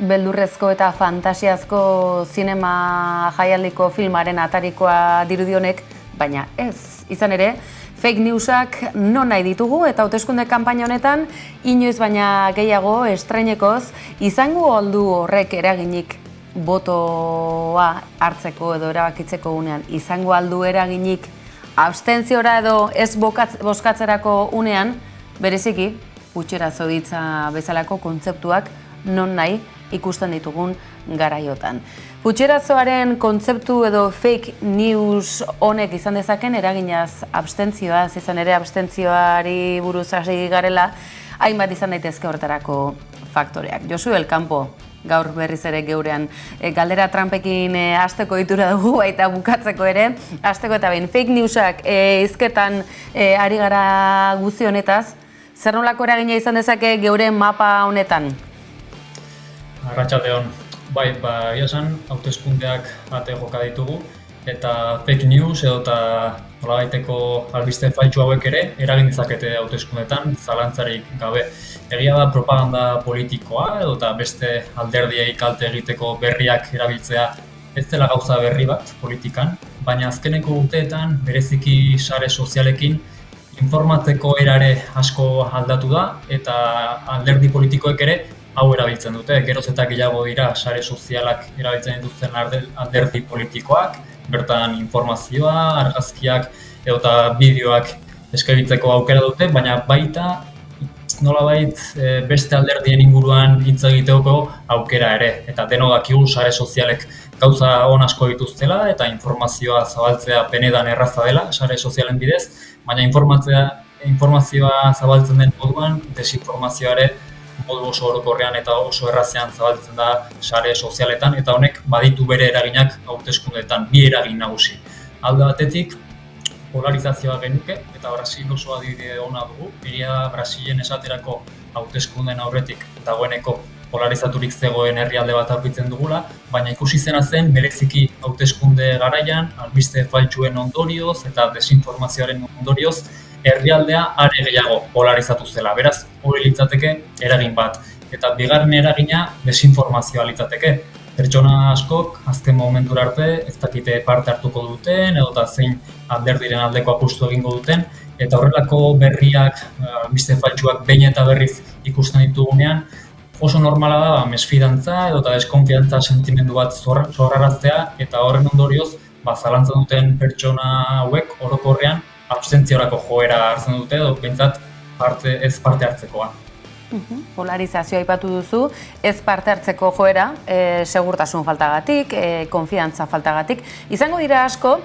beldurrezko eta fantasiazko zinema jaialdiko filmaren atarikoa dirudionek, baina ez. Izan ere, fake newsak non nahi ditugu eta hauteskunde kanpaina honetan inoiz baina gehiago estreinekoz izango oldu horrek eraginik botoa hartzeko edo erabakitzeko unean, izango aldu eraginik abstentziora edo ez bozkatzerako unean, bereziki, putxerazo ditza bezalako kontzeptuak non nahi ikusten ditugun garaiotan. Putxerazoaren kontzeptu edo fake news honek izan dezaken eraginaz abstentzioaz, izan ere abstentzioari buruz hasi garela, hainbat izan daitezke horretarako faktoreak. Josu Elkampo, gaur berriz ere geurean galdera Trumpekin hasteko ditura dugu eta bukatzeko ere, hasteko eta behin fake newsak hizketan ari gara guzti honetaz, zer nolako eragina izan dezake geure mapa honetan? Arratsalde on. Bai, esan hauteskundeak ate joka ditugu eta fake news edo eta nolabaiteko albiste faltsu hauek ere eragin dezakete hauteskundetan zalantzarik gabe. Egia da propaganda politikoa edo eta beste alderdiei kalte egiteko berriak erabiltzea ez dela gauza berri bat politikan, baina azkeneko urteetan bereziki sare sozialekin informatzeko erare asko aldatu da eta alderdi politikoek ere hau erabiltzen dute. Geroz eta gehiago dira sare sozialak erabiltzen dituzten alderdi politikoak, bertan informazioa, argazkiak edota bideoak eskaintzeko aukera dute, baina baita nolabait beste alderdien inguruan hitz egiteko aukera ere. Eta denok dakigu sare sozialek gauza on asko dituztela eta informazioa zabaltzea benetan erraza dela sare sozialen bidez, baina informazioa zabaltzen den moduan desinformazioa ere modu oso orokorrean eta oso errazean zabaltzen da sare sozialetan eta honek baditu bere eraginak hauteskundeetan, bi eragin nagusi. Alde batetik, polarizazioa genuke eta Brasil oso adibide ona dugu. Egia da Brasilen esaterako hauteskundeen aurretik dagoeneko polarizaturik zegoen herrialde bat aurkitzen dugula, baina ikusi zena zen bereziki hauteskunde garaian, albiste faltsuen ondorioz eta desinformazioaren ondorioz herrialdea are gehiago polarizatu zela. Beraz, hori litzateke eragin bat. Eta bigarren eragina desinformazioa litzateke. Pertsona askok azken momentura arte ez dakite parte hartuko duten edota zein alderdiren aldeko apustu egingo duten eta horrelako berriak, albiste faltsuak behin eta berriz ikusten ditugunean oso normala da mesfidantza edota deskonfiantza sentimendu bat sorraraztea eta horren ondorioz zalantzan duten pertsona hauek orokorrean abstentziorako joera hartzen dute edo behintzat ez parte hartzekoa. Polarizazioa aipatu duzu, ez parte hartzeko joera, segurtasun faltagatik, konfiantza faltagatik. Izango dira asko,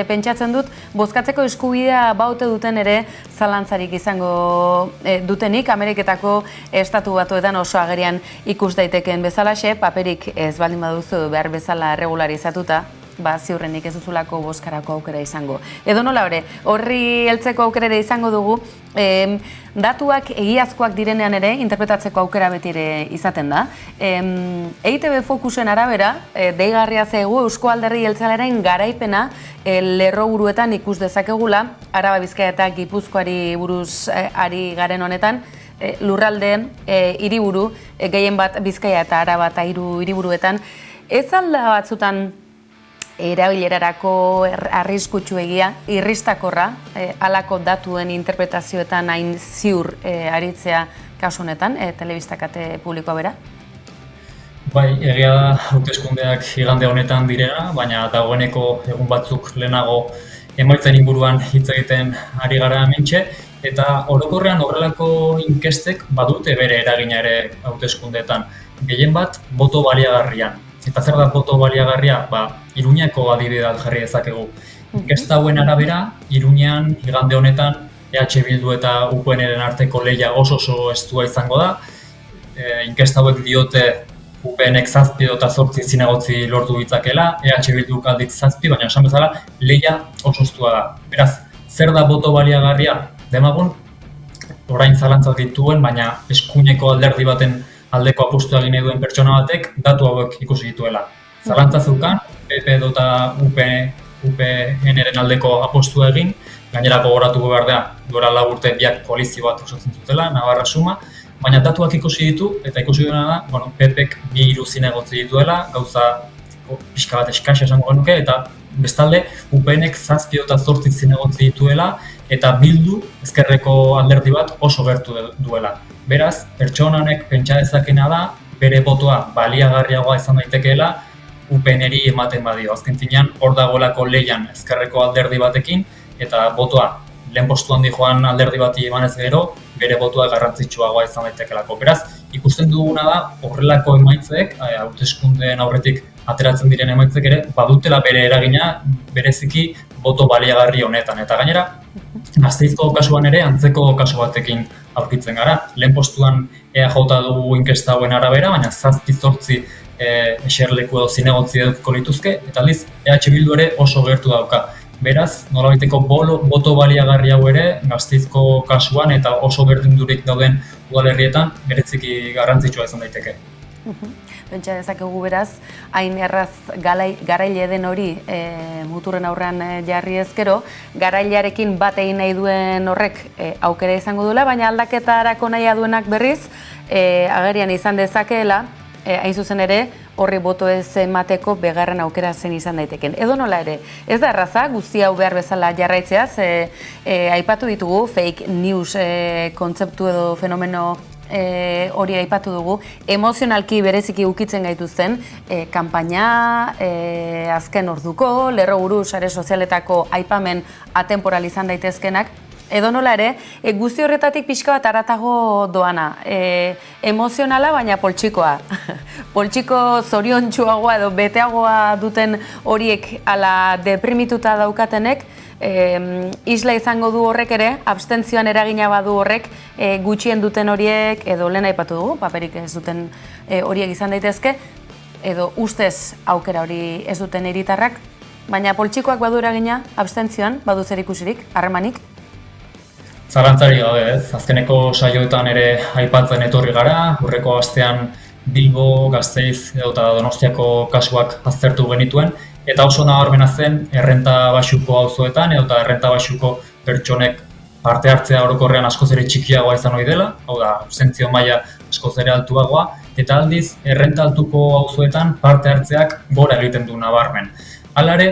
pentsatzen dut, bozkatzeko eskubidea baute duten ere zalantzarik izango dutenik, Ameriketako estatu batuetan oso agerian ikus daiteken bezalaxe, paperik ez baldin baduzu behar bezala regularizatuta, ziurrenik ez duzulako bozkarako aukera izango. Edo nola horri heltzeko aukera ere izango dugu, datuak egiazkoak direnean ere, interpretatzeko aukera beti ere izaten da. EITB Fokusen arabera, deigarria zaigu Eusko Alderdi Jeltzalearen garaipena lerroburuetan ikus dezakegula, Araba, Bizkaia eta Gipuzkoari buruz ari garen honetan, lurralde, hiriburu, gehien bat Bizkaia eta Araba eta hiru hiriburuetan, ez alda batzutan erabilerarako arriskutsuegia, irristakorra, halako datuen interpretazioetan hain ziur aritzea kasu honetan, telebistakate publikoa bera? Bai, egia da hauteskundeak igande honetan direna, baina dagoeneko egun batzuk lehenago emaitzen inguruan hitz egiten ari gara hementxe, eta orokorrean horrelako inkestek badute bere eragina ere hauteskundeetan. Gehien bat, boto baliagarrian. Eta zer da boto baliagarria? Iruñako adibideak jarri dezakegu. Inkesta hauen arabera, Iruñean igande honetan EH Bildu eta UPNren arteko lehia oso estua izango da. Inkesta hauek diote UPNek 7 eta 8 zinegotzi lortu ditzakela, EH Bilduk aldiz 7, baina esan bezala lehia oso estua da. Beraz, zer da boto baliagarria? Demagun, orain zalantzak dituen, baina eskuineko alderdi baten aldeko apustu egin duen pertsona batek datu hauek ikusi dituela. Zalantza zeukan, PP eta UPNren aldeko apostua egin, gainerako goratuko behar da, duela 4 urte biak koalizio bat osatzen zutela, Navarra Suma, baina datuak ikusi ditu, eta ikusi duena da, bueno, Pepek 2-3 zinegotzi dituela, gauza pixka bat eskasa esango genuke, eta bestalde UPNek 7 eta 8 zinegotzi dituela, eta Bildu ezkerreko alderdi bat oso gertu duela. Beraz, pertsona honek pentsa dezakena da, bere botoa baliagarriagoa izan daitekeela, UPNeri ematen badio. Azken finean, hor dagoelako lehian ezkerreko alderdi batekin, eta botoa lehen postuan joan alderdi bati emanez gero, bere botoa garrantzitsuagoa izan daitekeelako. Beraz, ikusten duguna da, horrelako emaitzek, hauteskundeen aurretik ateratzen diren emaitzek ere, badutela bere eragina, bereziki boto baliagarri honetan. Eta gainera, Gasteizko kasuan ere, antzeko kasu batekin aurkitzen gara. Lehen postuan EAJ dugu inkesta hauen arabera, baina 7-8 eserleku edo zinegotzi edukiko lituzke, eta aldiz, EH Bildu ere oso gertu dauka. Beraz, nolabaiteko boto baliagarri hau ere, Gasteizko kasuan eta oso berdindurik dauden udalerrietan bereziki garrantzitsua izan daiteke. Pentsa dezakegu beraz, hain erraz garaile den hori muturren aurrean jarri ezkero, garailearekin bat egin nahi duen horrek aukera izango duela, baina aldaketarako nahi duenak berriz, agerian izan dezakeela, hain zuzen ere, horri boto ez emateko begarren aukera zen izan daiteken. Edo nola ere, ez da erraza, guzti hau behar bezala jarraitzeaz, aipatu ditugu, fake news kontzeptu edo fenomeno hori aipatu dugu, emozionalki bereziki ukitzen gaituzten, kanpaina, azken orduko, lerroburu sare sozialetako aipamen atemporal izan daitezkenak, edo nola ere, guzti horretatik pixka bat haratago doana. Emozionala, baina poltsikoa. Poltsiko zoriontsuagoa edo beteagoa duten horiek ala deprimituta daukatenek, isla izango du horrek ere, abstentzioan eragina badu horrek, gutxien duten horiek, edo lehen aipatu dugu, paperik ez duten horiek izan daitezke, edo ustez aukera hori ez duten hiritarrak, baina poltsikoak badu eragina abstentzioan, badu zer ikusirik, harremanik. Zalantzari gabe, ez? Azkeneko saioetan ere aipatzen etorri gara, hurreko astean Bilbo, Gasteiz eta Donostiako kasuak aztertu genituen, eta oso nabarmena zen errenta baxuko auzoetan eta errenta baxuko pertsonek parte hartzea orokorrean askoz ere txikiagoa izan ohi dela, hau da, abstentzio maila askoz ere altuagoa, eta aldiz errenta altuko auzoetan parte hartzeak gora egiten du nabarmen. Hala ere,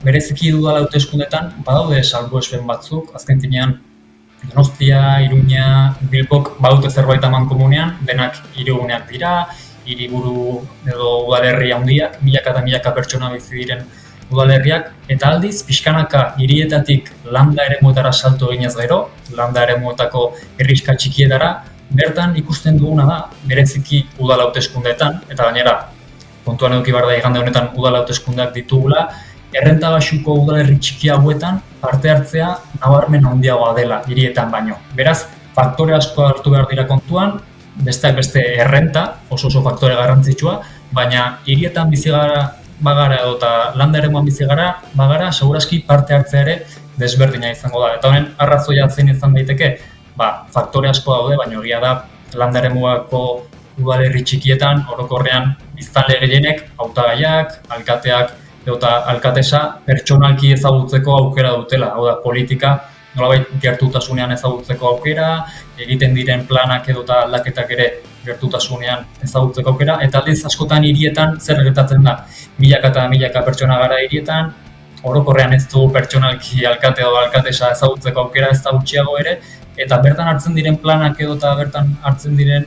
bereziki dudala hauteskundetan badaude salbuespen batzuk, azken finean Donostia, Iruña, Bilbok badute zerbait amankomunean, denak hiriguneak dira, hiriburu edo udalerri handiak, milaka eta milaka pertsona bizi diren udalerriak, eta aldiz, pixkanaka hirietatik landa eremuetara salto eginez gero, landa eremuetako herriska txikietara, bertan ikusten duguna da, bereziki udal hauteskundeetan, eta gainera, kontuan eduki behar da igande honetan udal hauteskundeak ditugula, errenta baxuko udalerri txiki hauetan parte hartzea nabarmen handiagoa dela hirietan baino. Beraz, faktore asko hartu behar dira kontuan, besteak beste errenta, oso faktore garrantzitsua, baina hirietan bizi bagara edo eta landa eremuan bizi bagara, segurazki parte hartzea ere desberdina izango da. Eta honen arrazoia zein izan daiteke, faktore asko daude, baina egia da landa eremuako udalerri txikietan orokorrean biztanle gehienek hautagaiak, alkateak eta alkatesa pertsonalki ezagutzeko aukera dutela, hau da, politika nolabait gertutasunean ezagutzeko aukera, egiten diren planak edota aldaketak ere gertutasunean ezagutzeko aukera, eta aldiz askotan hirietan zer gertatzen da, milaka eta milaka pertsona gara hirietan, orokorrean ez du pertsonalki alkate edo alkatesa ezagutzeko aukera ez da gutxiago ere, eta bertan hartzen diren planak edota bertan hartzen diren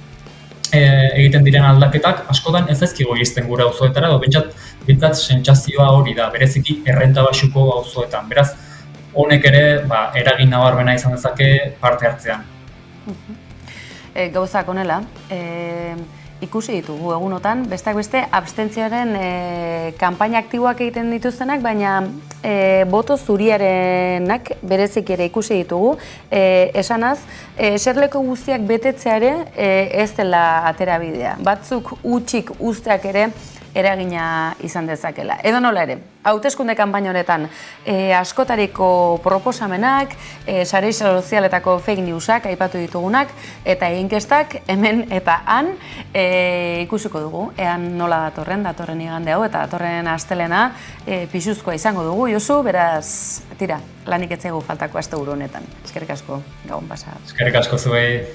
egiten diren aldaketak askotan ez ezkigo iristen gure auzoetara, edo bintzat sentsazioa hori da, bereziki errenta baxuko auzoetan. Beraz, honek ere eragin nabarmena izan dezake parte hartzean. Gauzak honela, ikusi ditugu egunotan, besteak beste abstentzioaren kanpaina aktiboak egiten dituztenak, baina boto zuriarenak berezik ere ikusi ditugu. Esanaz, eserleku guztiak betetzea ere ez dela aterabidea. Batzuk utxik usteak ere eragina izan dezakela. Edo nola ere, hauteskunde kanpaina honetan askotariko proposamenak, sare sozialetako fake newsak aipatu ditugunak, eta inkestak hemen eta han ikusiko dugu. Ean nola datorren igande hau, eta datorren astelena pisuzkoa izango dugu, Josu, beraz, tira, lanik ez zaigu faltako asteburu honetan. Eskerrik asko, gabon pasa. Eskerrik asko zuei.